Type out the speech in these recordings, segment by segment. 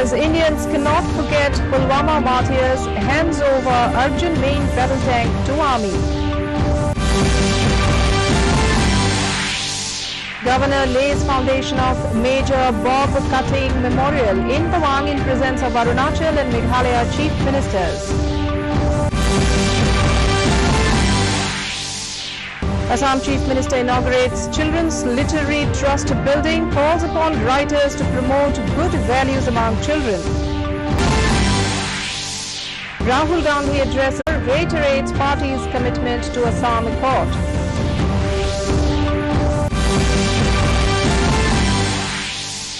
As Indians cannot forget Pulwama martyrs, hands over Arjun main battle tank to Army. Governor lays foundation of Major Bob Kathing Memorial in Tawang in presence of Arunachal and Meghalaya Chief Ministers. Assam Chief Minister inaugurates Children's Literary Trust building, calls upon writers to promote good values among children. Rahul Gandhi address reiterates party's commitment to Assam Accord.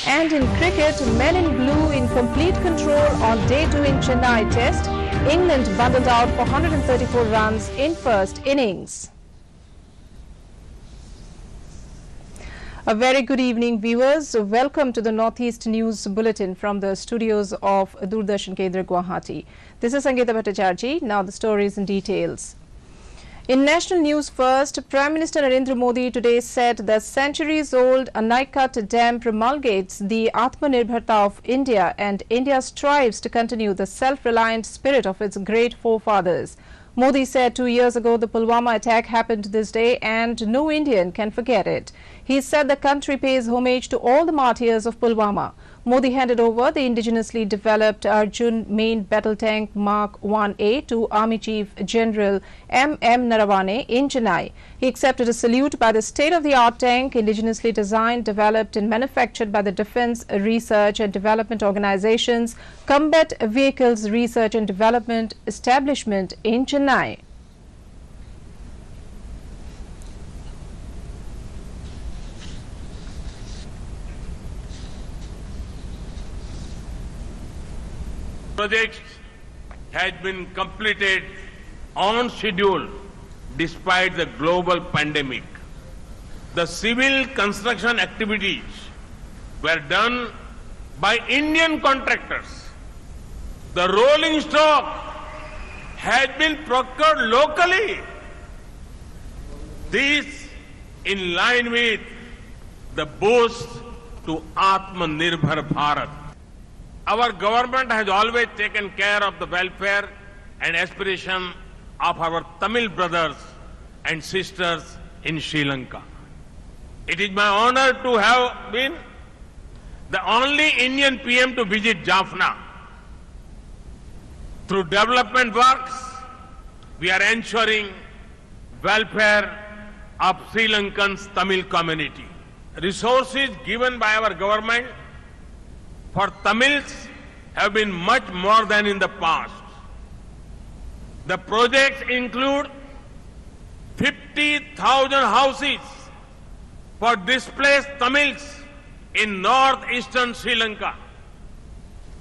And in cricket, men in blue in complete control on day 2 in Chennai Test. England bundled out for 134 runs in first innings. A very good evening, viewers. Welcome to the Northeast News Bulletin from the studios of Doordarshan Kendra, Guwahati. This is Sangeeta Bhattacharjee. Now the stories in details. In national news first, Prime Minister Narendra Modi today said the centuries-old Anaikat Dam promulgates the Atmanirbharta of India, and India strives to continue the self-reliant spirit of its great forefathers. Modi said 2 years ago the Pulwama attack happened this day and no Indian can forget it. He said the country pays homage to all the martyrs of Pulwama. Modi handed over the indigenously developed Arjun main battle tank Mark 1A to Army Chief General M.M. Narawane in Chennai. He accepted a salute by the state-of-the-art tank, indigenously designed, developed and manufactured by the Defence Research and Development Organization's Combat Vehicles Research and Development Establishment in Chennai. Project has been completed on schedule despite the global pandemic. The civil construction activities were done by Indian contractors. The rolling stock has been procured locally. This in line with the boost to Atmanirbhar Bharat. Our government has always taken care of the welfare and aspiration of our Tamil brothers and sisters in Sri Lanka. It is my honor to have been the only Indian PM to visit Jaffna. Through development works, we are ensuring welfare of Sri Lankan's Tamil community. Resources given by our government for Tamils have been much more than in the past. The projects include 50,000 houses for displaced Tamils in northeastern Sri Lanka,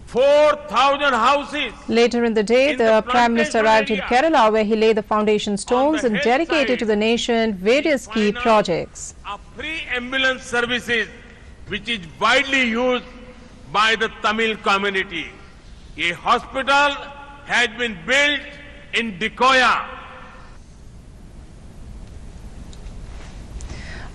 4,000 houses. Later in the day, the Prime Minister arrived in Kerala, where he laid the foundation stones and dedicated to the nation various key projects. Free ambulance services, which is widely used by the Tamil community. A hospital has been built in Dikoya.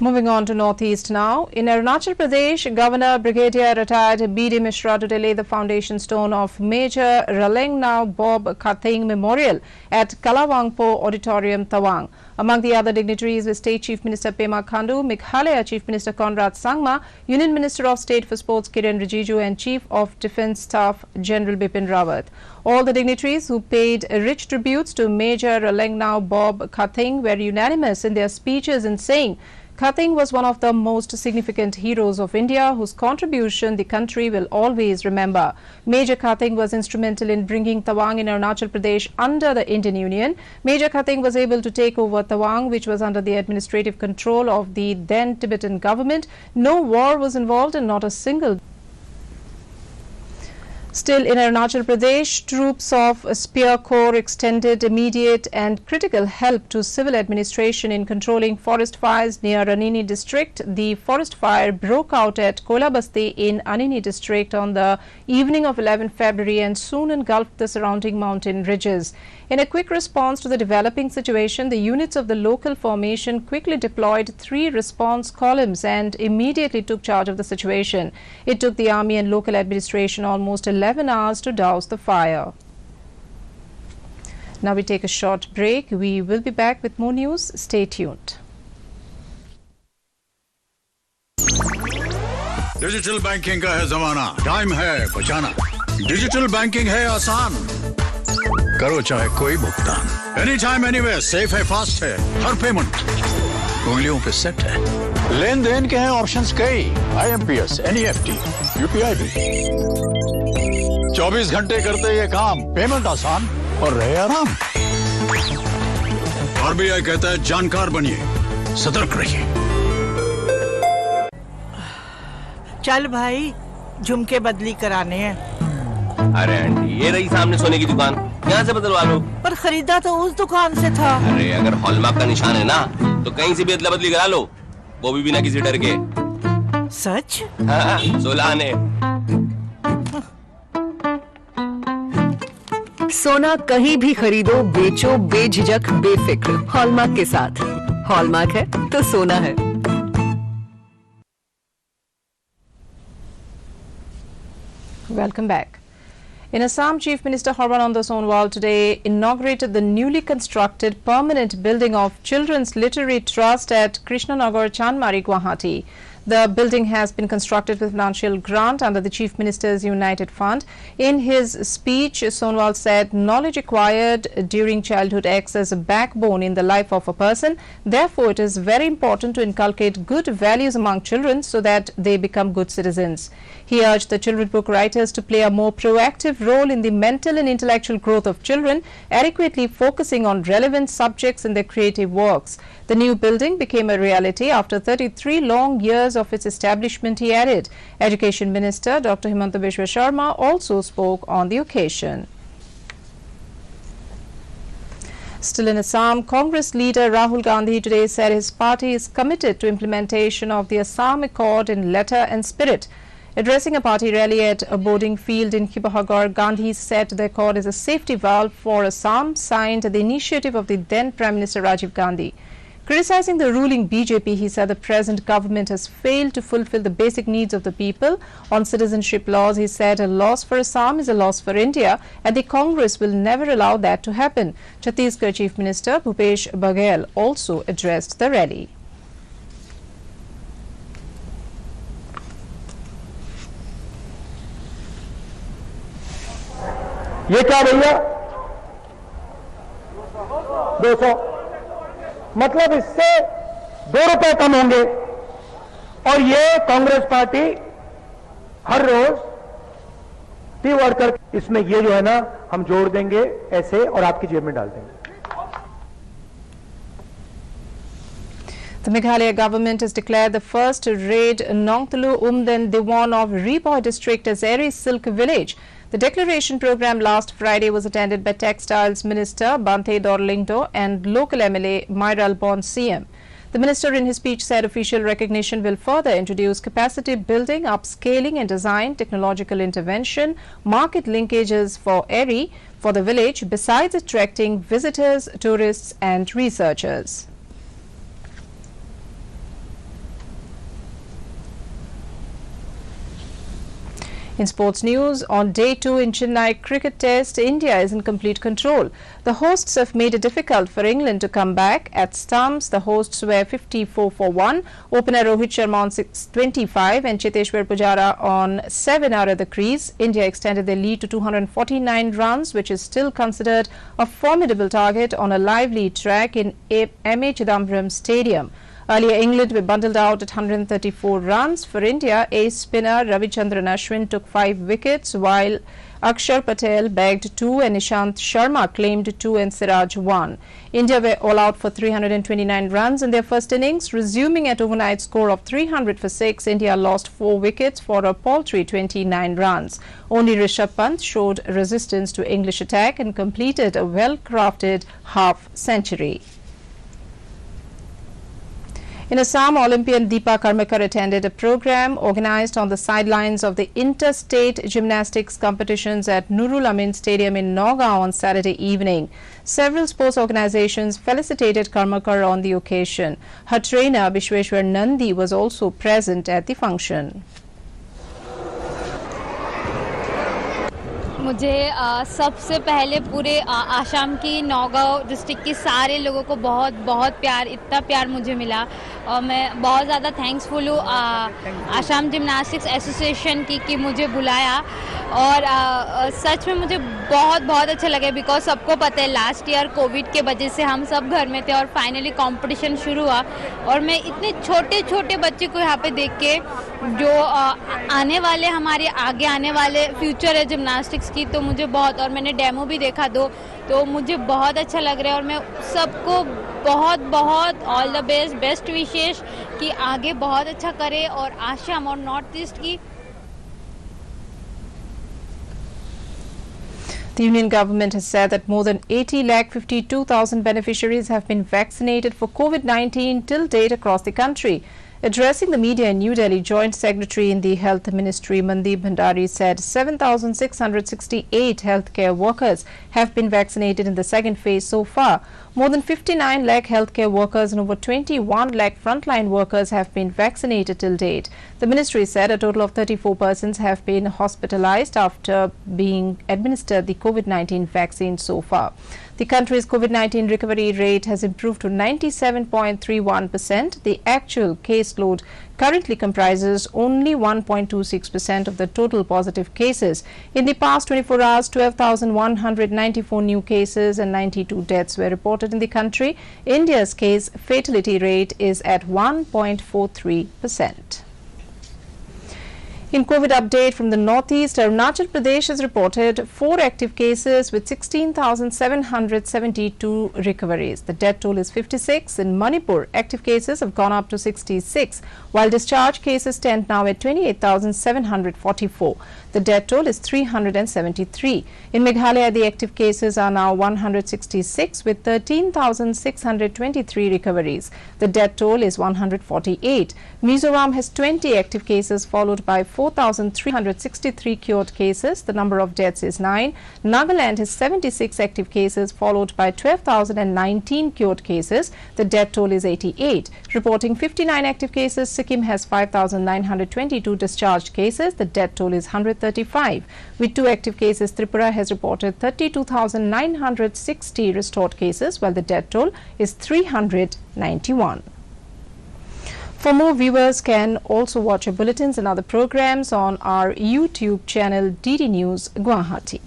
Moving on to Northeast now. In Arunachal Pradesh, Governor Brigadier retired B.D. Mishra today laid the foundation stone of Major Ralengnau Bob Kathing Memorial at Kalawangpo Auditorium, Tawang. Among the other dignitaries were State Chief Minister Pema Khandu, Meghalaya Chief Minister Conrad Sangma, Union Minister of State for Sports Kiren Rijiju and Chief of Defence Staff General Bipin Rawat. All the dignitaries who paid rich tributes to Major Ralengnau Bob Kathing were unanimous in their speeches in saying Kathing was one of the most significant heroes of India whose contribution the country will always remember. Major Kathing was instrumental in bringing Tawang in Arunachal Pradesh under the Indian Union. Major Kathing was able to take over Tawang, which was under the administrative control of the then Tibetan government. No war was involved and not a single. Still in Arunachal Pradesh, troops of Spear Corps extended immediate and critical help to civil administration in controlling forest fires near Anini district. The forest fire broke out at Kolabasti in Anini district on the evening of 11 February and soon engulfed the surrounding mountain ridges. In a quick response to the developing situation, the units of the local formation quickly deployed 3 response columns and immediately took charge of the situation. It took the army and local administration almost 11 11 hours to douse the fire. Now we take a short break. We will be back with more news. Stay tuned. Digital banking का है जमाना, time है बचाना। Digital banking है आसान, करो चाहे कोई भुगतान, एनी टाइम एनीवेयर, सेफ है, फास्ट है, हर पेमेंट उंगलियों पे सेट है। लेन देन के हैं ऑप्शंस कई, IMPS, NEFT, UPI भी। 24 घंटे करते ये काम, पेमेंट आसान और रहे आराम। RBI कहता है जानकार बनिए, सतर्क रहिए। चल भाई, झुमके बदली कराने हैं। अरे आंटी, ये रही सामने सोने की दुकान, यहाँ से बदलवा लो। पर खरीदा तो उस दुकान से था। अरे अगर हॉलमार्क का निशान है ना, तो कहीं से भी अदला बदली करा लो, वो भी बिना किसी डर के। सच? हाँ, 16 आने। सोना कहीं भी खरीदो, बेचो बेझिझक, बेफिक्र, हॉलमार्क के साथ। हॉलमार्क है तो सोना है। Welcome back. In Assam, Chief Minister Sarbananda Sonowal today inaugurated the newly constructed permanent building of Children's Literary Trust at Krishnanagar, Chandmari, Guwahati. The building has been constructed with financial grant under the Chief Minister's United Fund. In his speech, Sonowal said knowledge acquired during childhood acts as a backbone in the life of a person. Therefore, it is very important to inculcate good values among children so that they become good citizens. He urged the children's book writers to play a more proactive role in the mental and intellectual growth of children, adequately focusing on relevant subjects in their creative works. The new building became a reality after 33 long years of its establishment, he added. Education Minister Dr. Himanta Biswa Sharma also spoke on the occasion. Still in Assam, Congress leader Rahul Gandhi today said his party is committed to implementation of the Assam Accord in letter and spirit. Addressing a party rally at a boarding field in Kibahagar, Gandhi said the accord is a safety valve for Assam, signed at the initiative of the then Prime Minister Rajiv Gandhi. Criticizing the ruling BJP, he said the present government has failed to fulfill the basic needs of the people. On citizenship laws, he said a loss for Assam is a loss for India, and the Congress will never allow that to happen. Chhattisgarh Chief Minister Bhupesh Baghel also addressed the rally. ये क्या भैया 200 मतलब इससे 2 रुपए कम होंगे और ये Congress party हर रोज तीवर कर इसमें ये जो है ना हम जोड़ देंगे ऐसे और आपकी जेब में डाल देंगे. The Meghalaya government has declared the first raid Nongtulu Umden Diwan of Ripoy district as Eri Silk Village. The declaration program last Friday was attended by Textiles Minister Bante Dorlingdo and local MLA Myral Bon CM. The minister in his speech said official recognition will further introduce capacity building, upscaling and design, technological intervention, market linkages for Eri for the village, besides attracting visitors, tourists and researchers. In sports news, on day 2 in Chennai cricket test, India is in complete control. The hosts have made it difficult for England to come back. At stumps, the hosts were 54 for 1. Opener Rohit Sharma on 625 and Cheteshwar Pujara on 7 out of the crease. India extended their lead to 249 runs, which is still considered a formidable target on a lively track in M.A. Chidambaram Stadium. Earlier, England were bundled out at 134 runs. For India, ace spinner Ravichandran Ashwin took 5 wickets, while Akshar Patel bagged 2 and Nishant Sharma claimed 2 and Siraj 1. India were all out for 329 runs in their first innings. Resuming at overnight score of 300 for 6, India lost 4 wickets for a paltry 29 runs. Only Rishabh Pant showed resistance to English attack and completed a well-crafted half-century. In Assam, Olympian Deepa Karmakar attended a program organized on the sidelines of the interstate gymnastics competitions at Nurul Amin Stadium in Nagaon on Saturday evening. Several sports organizations felicitated Karmakar on the occasion. Her trainer, Bishweshwar Nandi, was also present at the function. मुझे सबसे पहले पूरे आसाम की Naugaon district की सारे लोगों को बहुत बहुत प्यार, इतना प्यार मुझे मिला और मैं बहुत ज़्यादा थैंक्सफुल हूँ आसाम जिम्नास्टिक्स एसोसिएशन की कि मुझे बुलाया। और सच में मुझे बहुत बहुत अच्छा लगा बिकॉज सबको पता है लास्ट ईयर कोविड के वजह से हम सब घर में थे और फाइनली कंपटीशन शुरू हुआ और मैं इतने छोटे छोटे बच्चे को यहाँ पे देख के जो आने वाले हमारे आगे आने वाले फ्यूचर है जिम्नास्टिक्स की, तो मुझे बहुत, और मैंने डेमो भी देखा तो मुझे बहुत अच्छा लग रहा है और मैं सबको बहुत बहुत ऑल द बेस्ट विशेष कि आगे बहुत अच्छा करे और आसाम और नॉर्थ ईस्ट की। The Union government has said that more than 80,52,000 beneficiaries have been vaccinated for COVID-19 till date across the country. Addressing the media in New Delhi, Joint Secretary in the Health Ministry Mandeep Bhandari said 7,668 healthcare workers have been vaccinated in the second phase so far. More than 59 lakh healthcare workers and over 21 lakh frontline workers have been vaccinated till date. The ministry said a total of 34 persons have been hospitalized after being administered the COVID-19 vaccine so far. The country's COVID-19 recovery rate has improved to 97.31%. The actual caseload currently comprises only 1.26% of the total positive cases. In the past 24 hours, 12,194 new cases and 92 deaths were reported in the country. India's case fatality rate is at 1.43%. In COVID update from the northeast, Arunachal Pradesh has reported 4 active cases with 16,772 recoveries. The death toll is 56. In Manipur, active cases have gone up to 66, while discharge cases stand now at 28,744. The death toll is 373. In Meghalaya, the active cases are now 166 with 13,623 recoveries. The death toll is 148. Mizoram has 20 active cases followed by 4,363 cured cases. The number of deaths is 9. Nagaland has 76 active cases followed by 12,019 cured cases. The death toll is 88. Reporting 59 active cases, Sikkim has 5,922 discharged cases. The death toll is 135. With 2 active cases, Tripura has reported 32,960 restored cases, while the death toll is 391. For more, viewers can also watch our bulletins and other programs on our YouTube channel DD News Guwahati.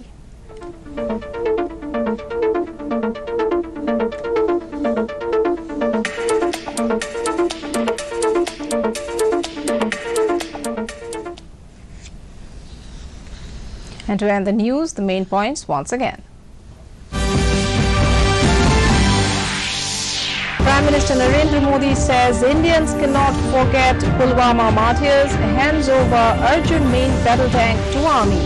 And to end the news, the main points once again. Prime Minister Narendra Modi says Indians cannot forget Pulwama martyrs, hands over Arjun main battle tank to army.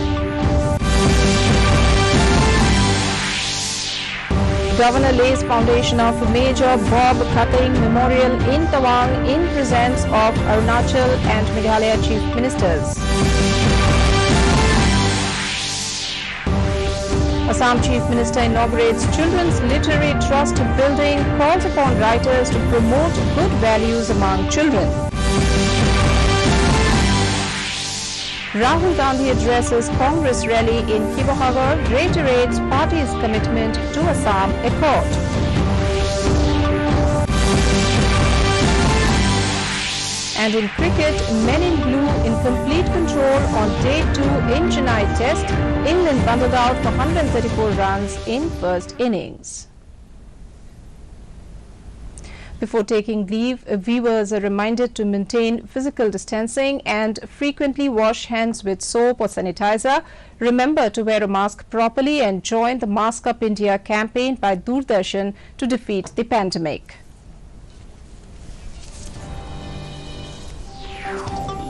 Governor lays foundation of Major Bob Khating Memorial in Tawang in presence of Arunachal and Meghalaya Chief Ministers. Assam Chief Minister inaugurates Children's Literary Trust building, calls upon writers to promote good values among children. Rahul Gandhi addresses Congress rally in Kibahagar, reiterates party's commitment to Assam Accord. And in cricket, men in blue in complete control on day 2 in Chennai Test. England bundled out for 134 runs in first innings. Before taking leave, viewers are reminded to maintain physical distancing and frequently wash hands with soap or sanitizer. Remember to wear a mask properly and join the Mask Up India campaign by Doordarshan to defeat the pandemic.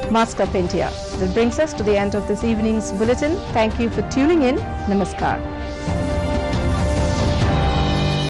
Mask Up India. That brings us to the end of this evening's bulletin. Thank you for tuning in. Namaskar.